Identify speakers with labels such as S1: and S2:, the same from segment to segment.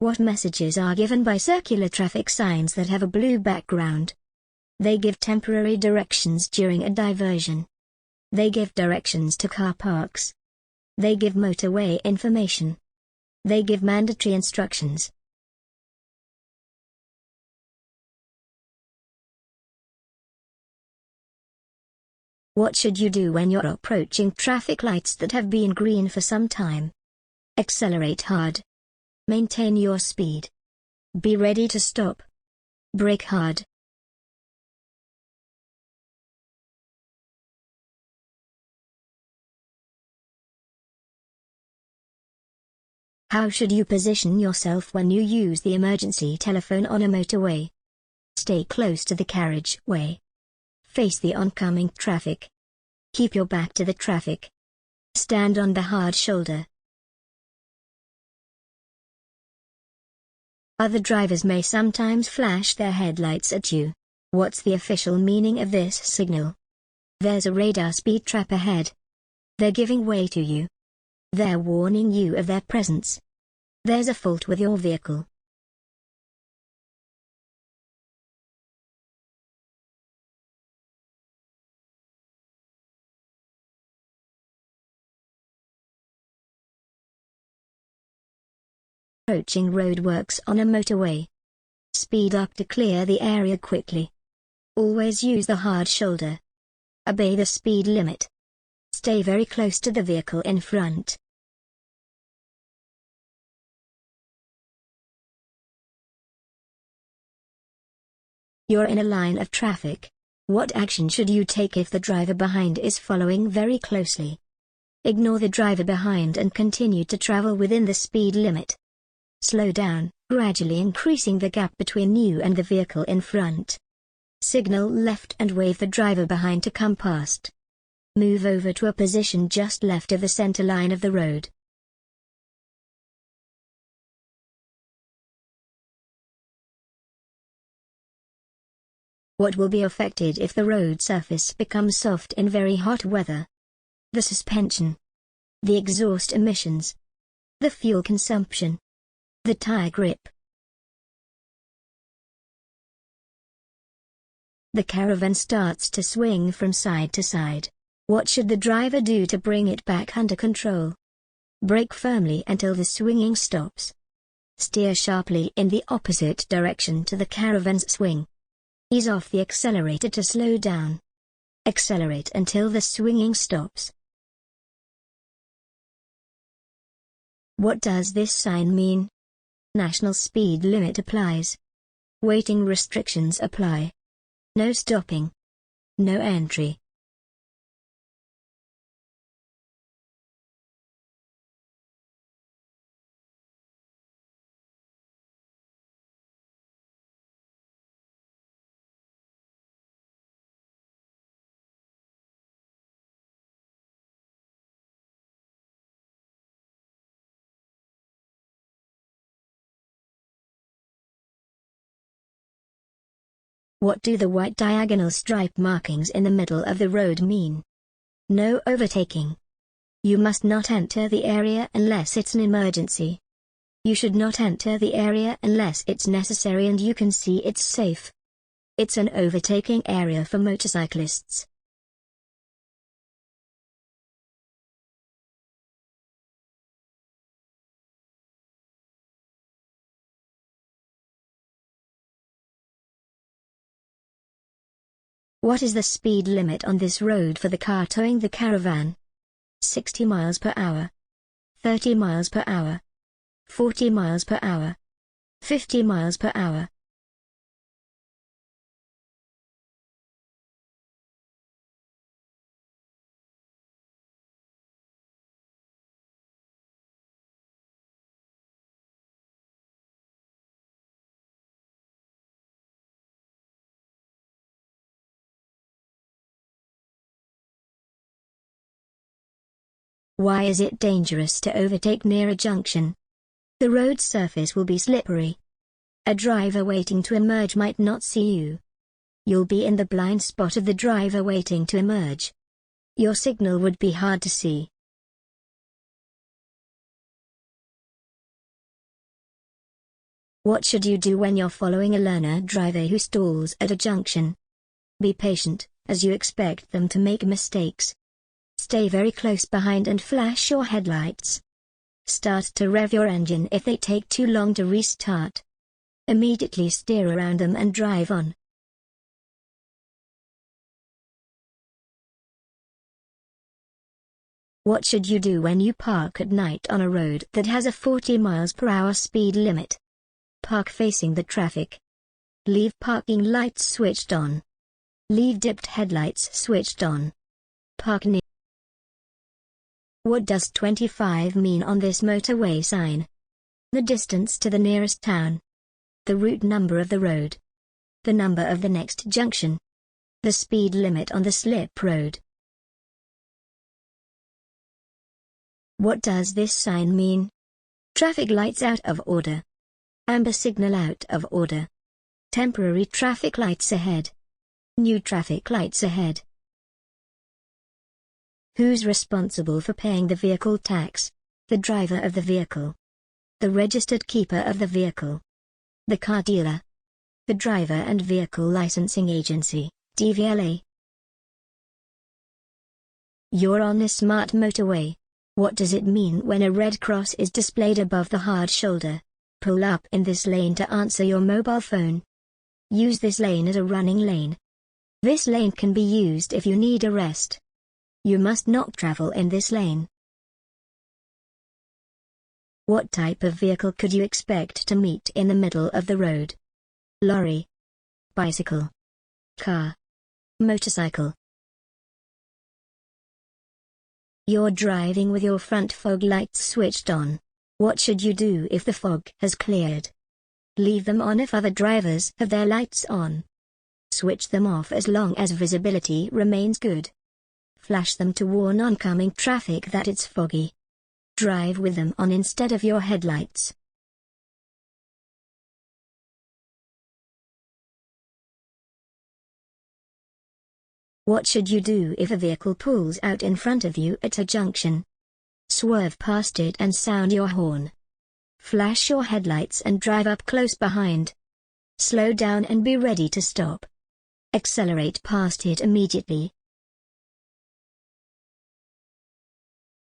S1: What messages are given by circular traffic signs that have a blue background? They give temporary directions during a diversion. They give directions to car parks. They give motorway information. They give mandatory instructions. What should you do when you're approaching traffic lights that have been green for some time? Accelerate hard. Maintain your speed. Be ready to stop. Brake hard. How should you position yourself when you use the emergency telephone on a motorway? Stay close to the carriageway. Face the oncoming traffic. Keep your back to the traffic. Stand on the hard shoulder. Other drivers may sometimes flash their headlights at you. What's the official meaning of this signal? There's a radar speed trap ahead. They're giving way to you. They're warning you of their presence. There's a fault with your vehicle. Approaching roadworks on a motorway. Speed up to clear the area quickly. Always use the hard shoulder. Obey the speed limit. Stay very close to the vehicle in front. You're in a line of traffic. What action should you take if the driver behind is following very closely? Ignore the driver behind and continue to travel within the speed limit. Slow down, gradually increasing the gap between you and the vehicle in front. Signal left and wave the driver behind to come past. Move over to a position just left of the center line of the road. What will be affected if the road surface becomes soft in very hot weather? The suspension. The exhaust emissions. The fuel consumption. The tire grip. The caravan starts to swing from side to side. What should the driver do to bring it back under control? Brake firmly until the swinging stops. Steer sharply in the opposite direction to the caravan's swing. Ease off the accelerator to slow down. Accelerate until the swinging stops. What does this sign mean? National speed limit applies. Waiting restrictions apply. No stopping. No entry. What do the white diagonal stripe markings in the middle of the road mean? No overtaking. You must not enter the area unless it's an emergency. You should not enter the area unless it's necessary and you can see it's safe. It's an overtaking area for motorcyclists. What is the speed limit on this road for the car towing the caravan? 60 miles per hour. 30 miles per hour. 40 miles per hour. 50 miles per hour. Why is it dangerous to overtake near a junction? The road surface will be slippery. A driver waiting to emerge might not see you. You'll be in the blind spot of the driver waiting to emerge. Your signal would be hard to see. What should you do when you're following a learner driver who stalls at a junction? Be patient, as you expect them to make mistakes. Stay very close behind and flash your headlights. Start to rev your engine if they take too long to restart. Immediately steer around them and drive on. What should you do when you park at night on a road that has a 40 miles per hour speed limit? Park facing the traffic. Leave parking lights switched on. Leave dipped headlights switched on. Park near. What does 25 mean on this motorway sign? The distance to the nearest town. The route number of the road. The number of the next junction. The speed limit on the slip road. What does this sign mean? Traffic lights out of order. Amber signal out of order. Temporary traffic lights ahead. New traffic lights ahead. Who's responsible for paying the vehicle tax? The driver of the vehicle. The registered keeper of the vehicle. The car dealer. The driver and vehicle licensing agency, DVLA. You're on a smart motorway. What does it mean when a red cross is displayed above the hard shoulder? Pull up in this lane to answer your mobile phone. Use this lane as a running lane. This lane can be used if you need a rest. You must not travel in this lane. What type of vehicle could you expect to meet in the middle of the road? Lorry. Bicycle. Car. Motorcycle. You're driving with your front fog lights switched on. What should you do if the fog has cleared? Leave them on if other drivers have their lights on. Switch them off as long as visibility remains good. Flash them to warn oncoming traffic that it's foggy. Drive with them on instead of your headlights. What should you do if a vehicle pulls out in front of you at a junction? Swerve past it and sound your horn. Flash your headlights and drive up close behind. Slow down and be ready to stop. Accelerate past it immediately.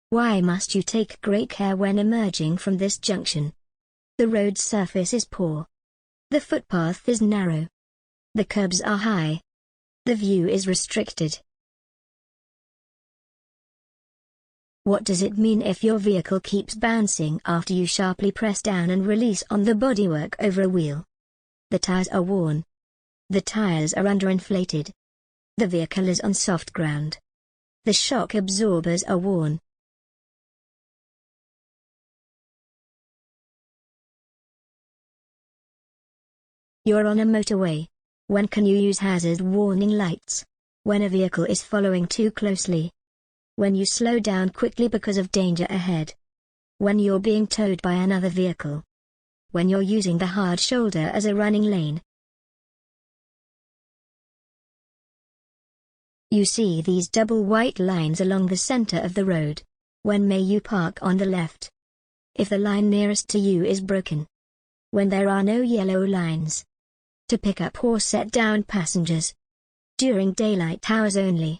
S1: Why must you take great care when emerging from this junction? The road surface is poor. The footpath is narrow. The curbs are high. The view is restricted. What does it mean if your vehicle keeps bouncing after you sharply press down and release on the bodywork over a wheel? The tires are worn. The tires are underinflated. The vehicle is on soft ground. The shock absorbers are worn. You're on a motorway. When can you use hazard warning lights? When a vehicle is following too closely. When you slow down quickly because of danger ahead. When you're being towed by another vehicle. When you're using the hard shoulder as a running lane. You see these double white lines along the center of the road. When may you park on the left? If the line nearest to you is broken. When there are no yellow lines. To pick up or set down passengers. During daylight hours only.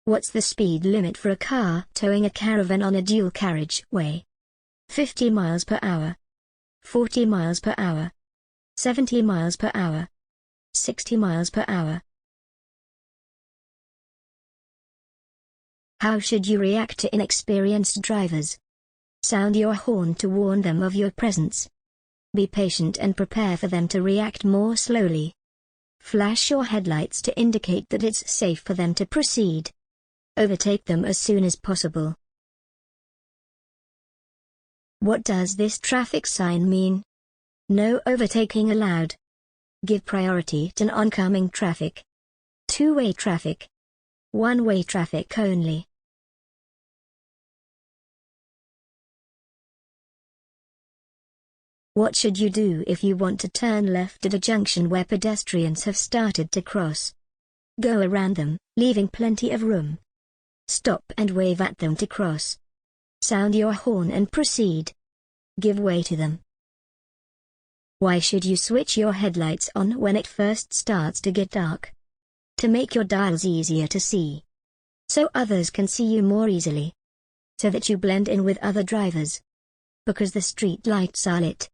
S1: What's the speed limit for a car towing a caravan on a dual carriageway? 50 miles per hour. 40 miles per hour. 70 miles per hour. 60 miles per hour. How should you react to inexperienced drivers? Sound your horn to warn them of your presence. Be patient and prepare for them to react more slowly. Flash your headlights to indicate that it's safe for them to proceed. Overtake them as soon as possible. What does this traffic sign mean? No overtaking allowed. Give priority to oncoming traffic. Two-way traffic. One-way traffic only. What should you do if you want to turn left at a junction where pedestrians have started to cross? Go around them, leaving plenty of room. Stop and wave at them to cross. Sound your horn and proceed. Give way to them. Why should you switch your headlights on when it first starts to get dark? To make your dials easier to see. So others can see you more easily. So that you blend in with other drivers. Because the street lights are lit.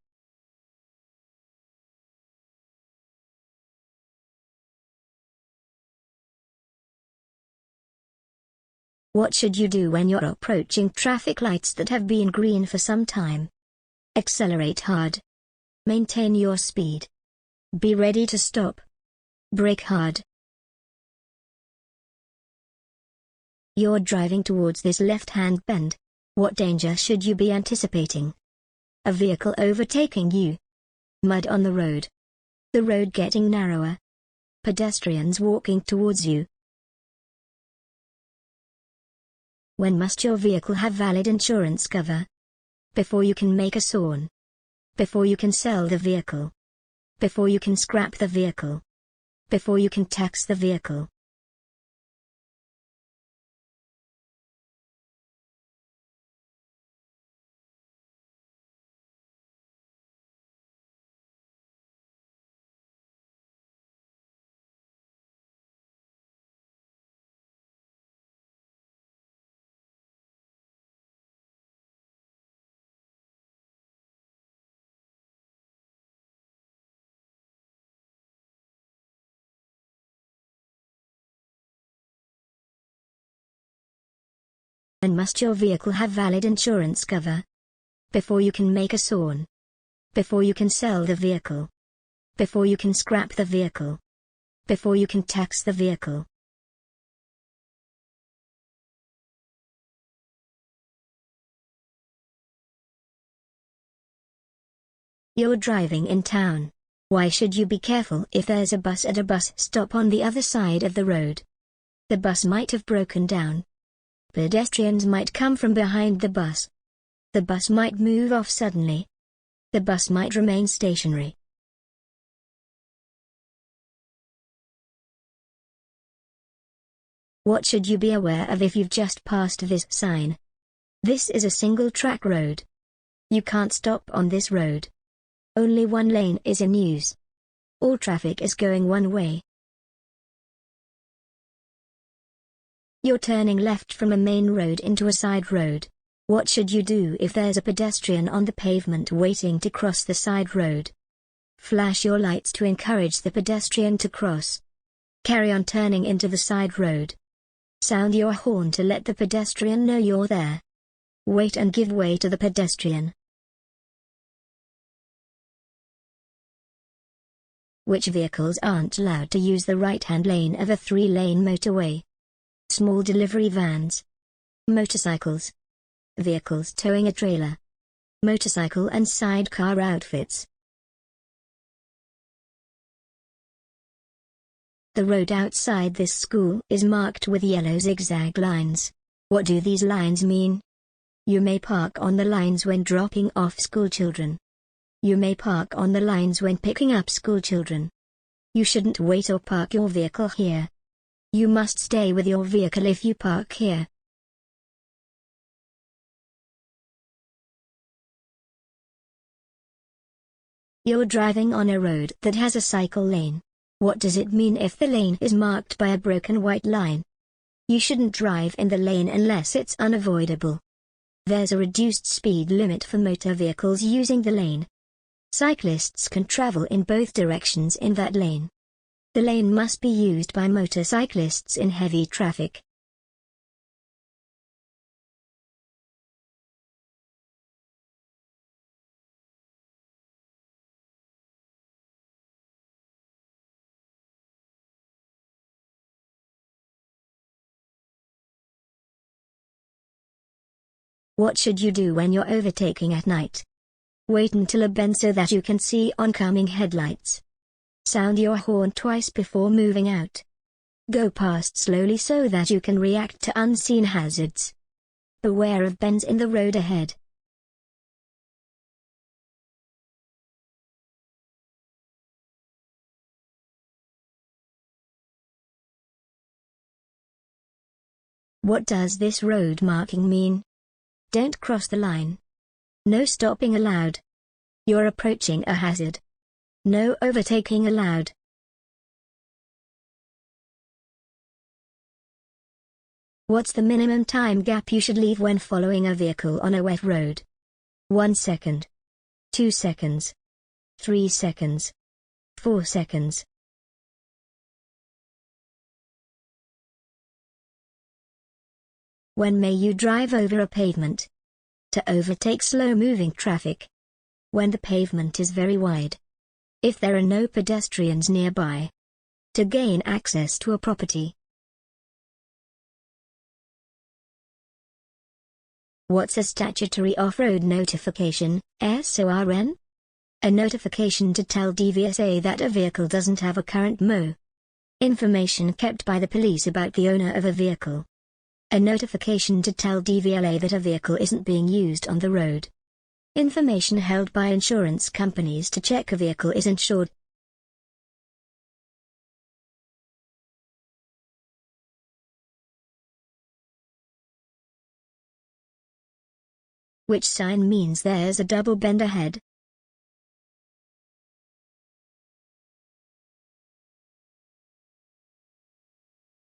S1: What should you do when you're approaching traffic lights that have been green for some time? Accelerate hard. Maintain your speed. Be ready to stop. Brake hard. You're driving towards this left-hand bend. What danger should you be anticipating? A vehicle overtaking you. Mud on the road. The road getting narrower. Pedestrians walking towards you. When must your vehicle have valid insurance cover? Before you can make a SORN. Before you can sell the vehicle. Before you can scrap the vehicle. Before you can tax the vehicle. When must your vehicle have valid insurance cover? Before you can make a SORN. Before you can sell the vehicle. Before you can scrap the vehicle. Before you can tax the vehicle. You're driving in town. Why should you be careful if there's a bus at a bus stop on the other side of the road? The bus might have broken down. Pedestrians might come from behind the bus. The bus might move off suddenly. The bus might remain stationary. What should you be aware of if you've just passed this sign? This is a single-track road. You can't stop on this road. Only one lane is in use. All traffic is going one way. You're turning left from a main road into a side road. What should you do if there's a pedestrian on the pavement waiting to cross the side road? Flash your lights to encourage the pedestrian to cross. Carry on turning into the side road. Sound your horn to let the pedestrian know you're there. Wait and give way to the pedestrian. Which vehicles aren't allowed to use the right-hand lane of a 3-lane motorway? Small delivery vans. Motorcycles. Vehicles towing a trailer. Motorcycle and sidecar outfits. The road outside this school is marked with yellow zigzag lines. What do these lines mean? You may park on the lines when dropping off schoolchildren. You may park on the lines when picking up schoolchildren. You shouldn't wait or park your vehicle here. You must stay with your vehicle if you park here. You're driving on a road that has a cycle lane. What does it mean if the lane is marked by a broken white line? You shouldn't drive in the lane unless it's unavoidable. There's a reduced speed limit for motor vehicles using the lane. Cyclists can travel in both directions in that lane. The lane must be used by motorcyclists in heavy traffic. What should you do when you're overtaking at night? Wait until a bend so that you can see oncoming headlights. Sound your horn twice before moving out. Go past slowly so that you can react to unseen hazards. Beware of bends in the road ahead. What does this road marking mean? Don't cross the line. No stopping allowed. You're approaching a hazard. No overtaking allowed. What's the minimum time gap you should leave when following a vehicle on a wet road? 1 second. 2 seconds. 3 seconds. 4 seconds. When may you drive over a pavement? To overtake slow-moving traffic. When the pavement is very wide. If there are no pedestrians nearby. To gain access to a property. What's a statutory off-road notification, SORN? A notification to tell DVSA that a vehicle doesn't have a current MO. Information kept by the police about the owner of a vehicle. A notification to tell DVLA that a vehicle isn't being used on the road. Information held by insurance companies to check a vehicle is insured. Which sign means there's a double bend ahead?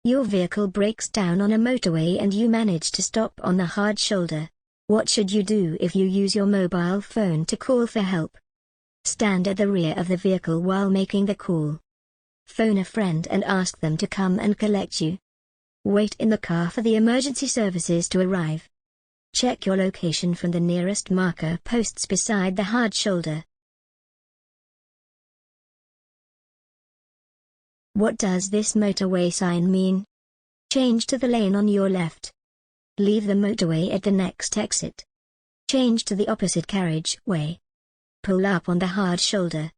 S1: Your vehicle breaks down on a motorway and you manage to stop on the hard shoulder. What should you do if you use your mobile phone to call for help? Stand at the rear of the vehicle while making the call. Phone a friend and ask them to come and collect you. Wait in the car for the emergency services to arrive. Check your location from the nearest marker posts beside the hard shoulder. What does this motorway sign mean? Change to the lane on your left. Leave the motorway at the next exit. Change to the opposite carriageway. Pull up on the hard shoulder.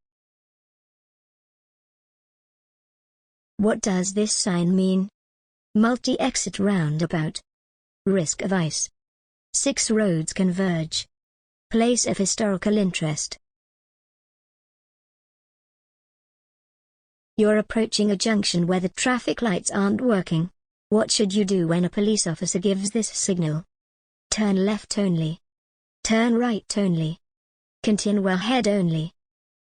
S1: What does this sign mean? Multi-exit roundabout. Risk of ice. 6 roads converge. Place of historical interest. You're approaching a junction where the traffic lights aren't working. What should you do when a police officer gives this signal? Turn left only. Turn right only. Continue ahead only.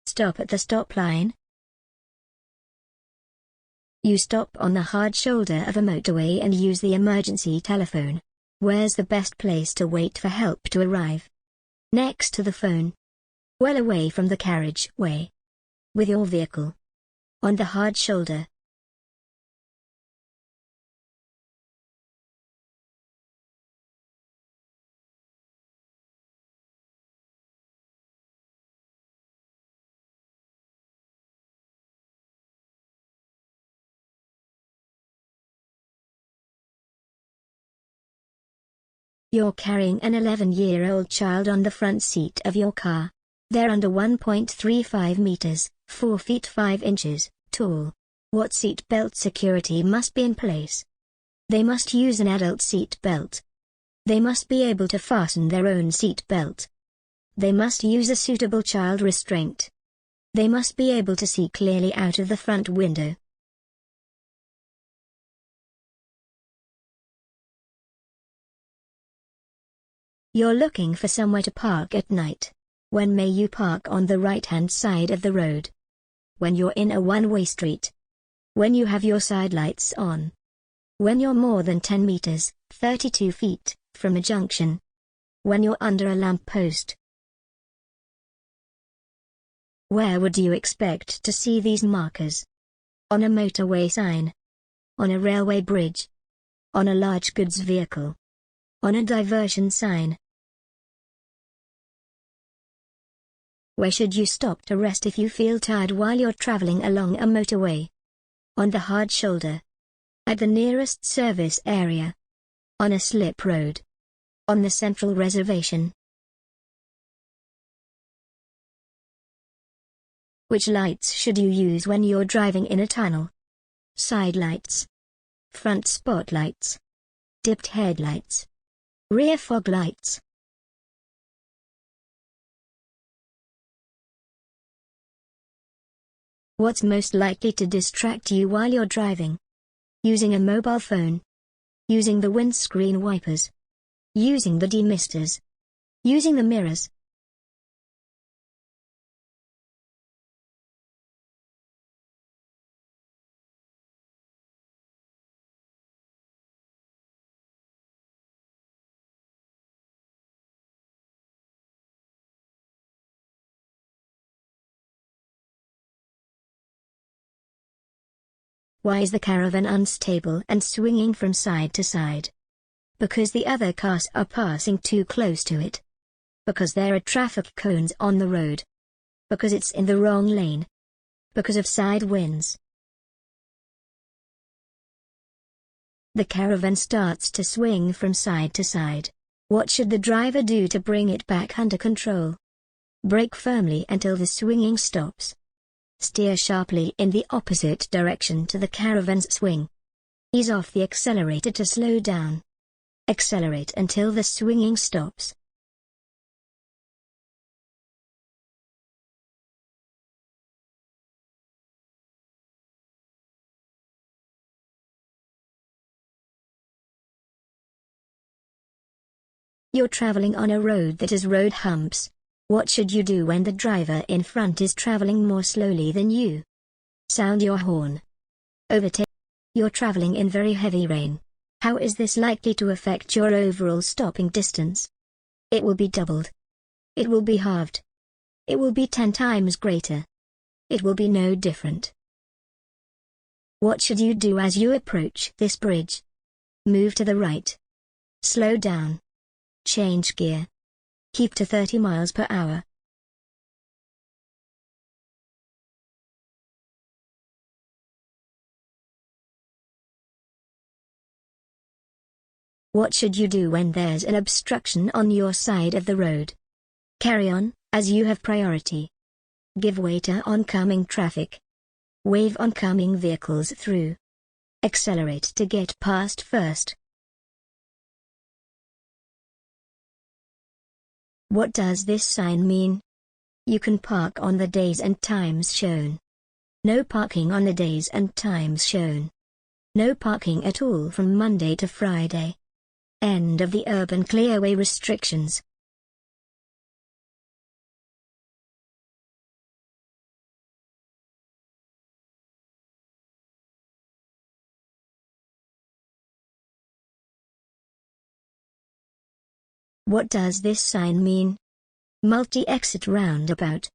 S1: Stop at the stop line. You stop on the hard shoulder of a motorway and use the emergency telephone. Where's the best place to wait for help to arrive? Next to the phone. Well away from the carriageway. With your vehicle. On the hard shoulder. You're carrying an 11-year-old child on the front seat of your car. They're under 1.35 meters, 4 feet 5 inches, tall. What seat belt security must be in place? They must use an adult seat belt. They must be able to fasten their own seat belt. They must use a suitable child restraint. They must be able to see clearly out of the front window. You're looking for somewhere to park at night. When may you park on the right-hand side of the road? When you're in a one-way street. When you have your side lights on. When you're more than 10 meters, 32 feet, from a junction. When you're under a lamp post. Where would you expect to see these markers? On a motorway sign. On a railway bridge. On a large goods vehicle. On a diversion sign. Where should you stop to rest if you feel tired while you're traveling along a motorway? On the hard shoulder. At the nearest service area. On a slip road. On the central reservation. Which lights should you use when you're driving in a tunnel? Side lights. Front spotlights. Dipped headlights. Rear fog lights. What's most likely to distract you while you're driving? Using a mobile phone. using the windscreen wipers, using the demisters, using the mirrors. Why is the caravan unstable and swinging from side to side? Because the other cars are passing too close to it. Because there are traffic cones on the road. Because it's in the wrong lane. Because of side winds. The caravan starts to swing from side to side. What should the driver do to bring it back under control? Brake firmly until the swinging stops. Steer sharply in the opposite direction to the caravan's swing. Ease off the accelerator to slow down. Accelerate until the swinging stops. You're traveling on a road that has road humps. What should you do when the driver in front is traveling more slowly than you? Sound your horn. Overtake. You're traveling in very heavy rain. How is this likely to affect your overall stopping distance? It will be doubled. It will be halved. It will be 10 times greater. It will be no different. What should you do as you approach this bridge? Move to the right. Slow down. Change gear. Keep to 30 miles per hour. What should you do when there's an obstruction on your side of the road? Carry on, as you have priority. Give way to oncoming traffic. Wave oncoming vehicles through. Accelerate to get past first. What does this sign mean? You can park on the days and times shown. No parking on the days and times shown. No parking at all from Monday to Friday. End of the urban clearway restrictions. What does this sign mean? Multi-exit roundabout.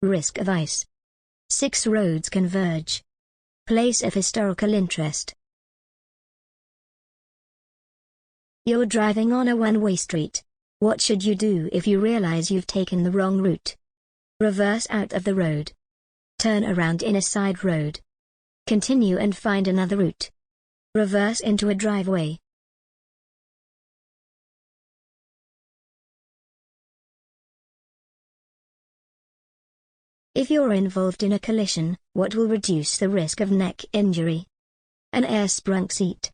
S1: Risk of ice. 6 roads converge. Place of historical interest. You're driving on a one-way street. What should you do if you realize you've taken the wrong route? Reverse out of the road. Turn around in a side road. Continue and find another route. Reverse into a driveway. If you're involved in a collision, what will reduce the risk of neck injury? An air-sprung seat.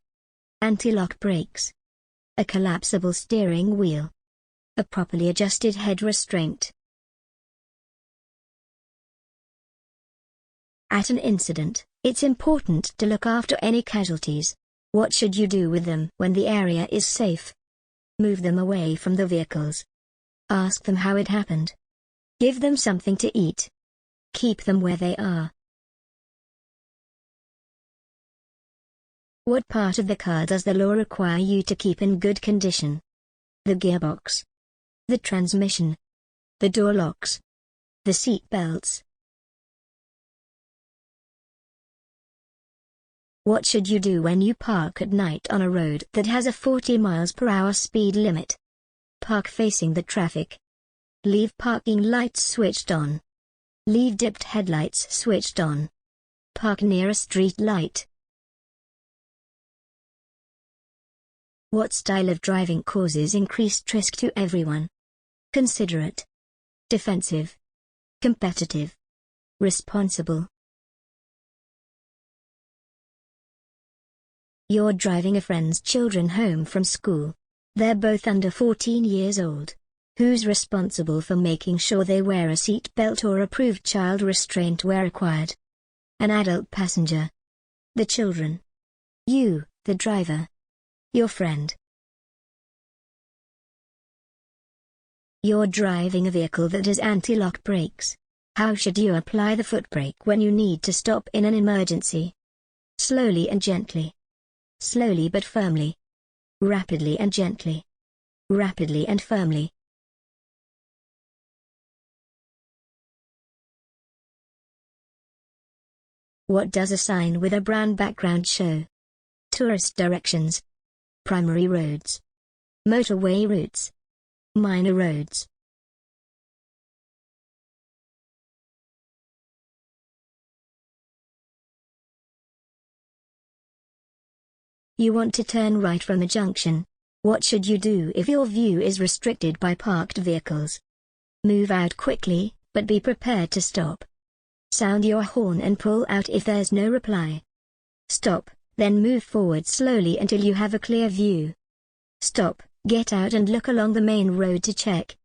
S1: Anti-lock brakes. A collapsible steering wheel. A properly adjusted head restraint. At an incident, it's important to look after any casualties. What should you do with them when the area is safe? Move them away from the vehicles. Ask them how it happened. Give them something to eat. Keep them where they are. What part of the car does the law require you to keep in good condition? The gearbox. The transmission. The door locks. The seat belts. What should you do when you park at night on a road that has a 40 miles per hour speed limit? Park facing the traffic. Leave parking lights switched on. Leave dipped headlights switched on. Park near a street light. What style of driving causes increased risk to everyone? Considerate. Defensive. Competitive. Responsible. You're driving a friend's children home from school. They're both under 14 years old. Who's responsible for making sure they wear a seat belt or approved child restraint where required? An adult passenger. The children. You, the driver. Your friend. You're driving a vehicle that has anti-lock brakes. How should you apply the foot brake when you need to stop in an emergency? Slowly and gently. Slowly but firmly. Rapidly and gently. Rapidly and firmly. What does a sign with a brown background show? Tourist directions. Primary roads. Motorway routes. Minor roads. You want to turn right from the junction. What should you do if your view is restricted by parked vehicles? Move out quickly, but be prepared to stop. Sound your horn and pull out if there's no reply. Stop, then move forward slowly until you have a clear view. Stop, get out and look along the main road to check